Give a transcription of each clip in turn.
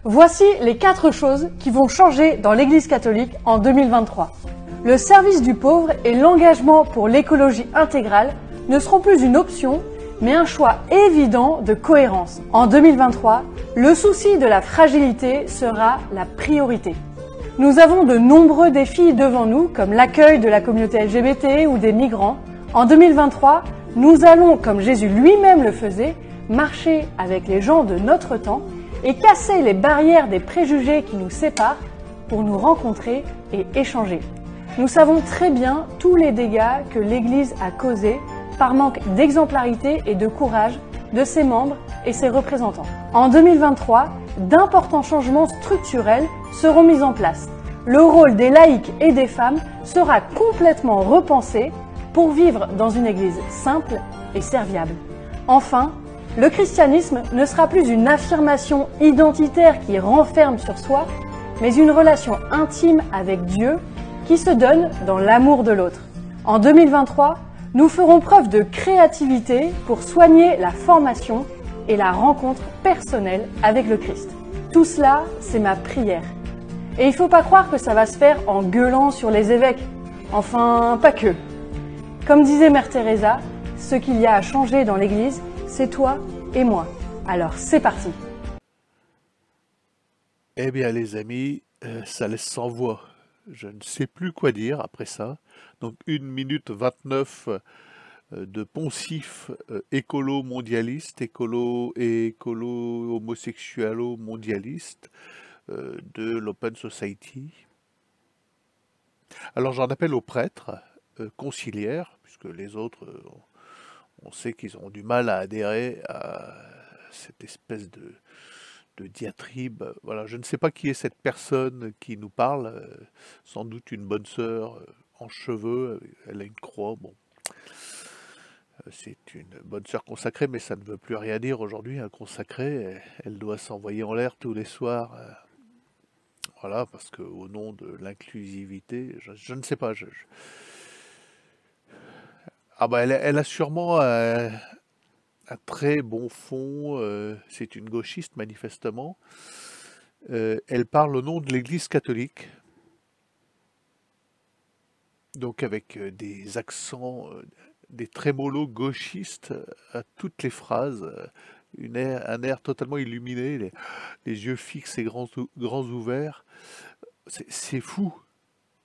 Voici les 4 choses qui vont changer dans l'Église catholique en 2023. Le service du pauvre et l'engagement pour l'écologie intégrale ne seront plus une option, mais un choix évident de cohérence. En 2023, le souci de la fragilité sera la priorité. Nous avons de nombreux défis devant nous, comme l'accueil de la communauté LGBT ou des migrants. En 2023, nous allons, comme Jésus lui-même le faisait, marcher avec les gens de notre temps et casser les barrières des préjugés qui nous séparent pour nous rencontrer et échanger. Nous savons très bien tous les dégâts que l'Église a causés par manque d'exemplarité et de courage de ses membres et ses représentants. En 2023, d'importants changements structurels seront mis en place. Le rôle des laïcs et des femmes sera complètement repensé pour vivre dans une Église simple et serviable. Enfin, le christianisme ne sera plus une affirmation identitaire qui renferme sur soi, mais une relation intime avec Dieu qui se donne dans l'amour de l'autre. En 2023, nous ferons preuve de créativité pour soigner la formation et la rencontre personnelle avec le Christ. Tout cela, c'est ma prière. Et il ne faut pas croire que ça va se faire en gueulant sur les évêques. Enfin, pas que. Comme disait Mère Teresa, ce qu'il y a à changer dans l'Église, c'est toi et moi. Alors, c'est parti. Eh bien les amis, ça laisse sans voix. Je ne sais plus quoi dire après ça. Donc 1 minute 29 de poncif écolo-mondialiste, écolo-homosexualo-mondialiste de l'Open Society. Alors j'en appelle aux prêtres conciliaires, puisque les autres, on sait qu'ils ont du mal à adhérer à cette espèce de diatribe. Voilà, je ne sais pas qui est cette personne qui nous parle, sans doute une bonne sœur en cheveux, elle a une croix, bon. C'est une bonne sœur consacrée, mais ça ne veut plus rien dire aujourd'hui, un consacré, elle doit s'envoyer en l'air tous les soirs, voilà, parce qu'au nom de l'inclusivité, je ne sais pas, Ah bah elle a sûrement un très bon fond, c'est une gauchiste manifestement. Elle parle au nom de l'Église catholique, donc avec des accents, des trémolos gauchistes à toutes les phrases, un air totalement illuminé, les yeux fixes et grands ouverts. C'est fou,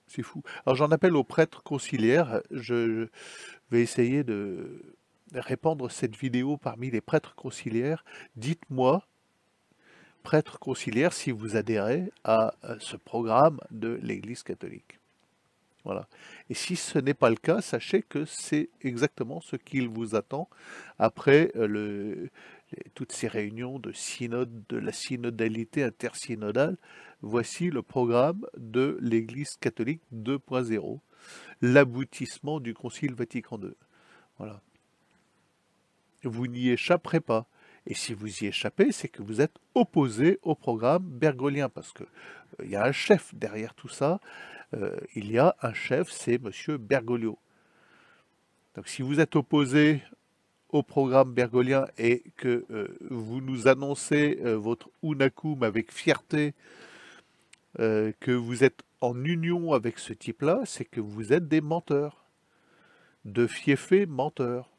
c'est fou. Alors j'en appelle aux prêtres conciliaires, je vais essayer de répandre cette vidéo parmi les prêtres conciliaires. Dites-moi, prêtre conciliaire, si vous adhérez à ce programme de l'Église catholique. Voilà. Et si ce n'est pas le cas, sachez que c'est exactement ce qu'il vous attend après toutes ces réunions de synode, de la synodalité intersynodale. Voici le programme de l'Église catholique 2.0, l'aboutissement du Concile Vatican II. Voilà. Vous n'y échapperez pas. Et si vous y échappez, c'est que vous êtes opposé au programme bergolien, parce que il y a un chef derrière tout ça. Il y a un chef, c'est Monsieur Bergoglio. Donc si vous êtes opposé au programme bergolien et que vous nous annoncez votre unacum avec fierté, que vous êtes en union avec ce type-là, c'est que vous êtes des menteurs, de fiefés menteurs.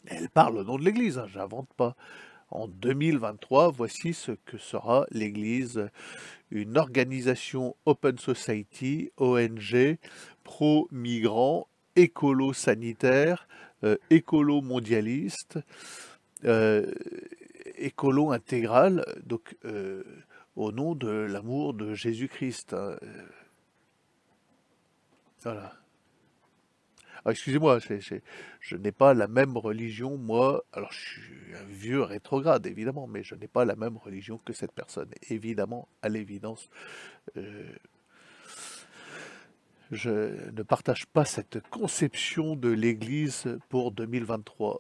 Elle parle au nom de l'Église, hein, j'invente pas. En 2023, voici ce que sera l'Église, une organisation Open Society, ONG, pro-migrants, écolo-sanitaire, écolo-mondialiste, écolo-intégral, donc au nom de l'amour de Jésus-Christ. Hein, voilà. Ah, excusez-moi, je n'ai pas la même religion, moi, alors je suis un vieux rétrograde, évidemment, mais je n'ai pas la même religion que cette personne. Évidemment, à l'évidence, je ne partage pas cette conception de l'Église pour 2023.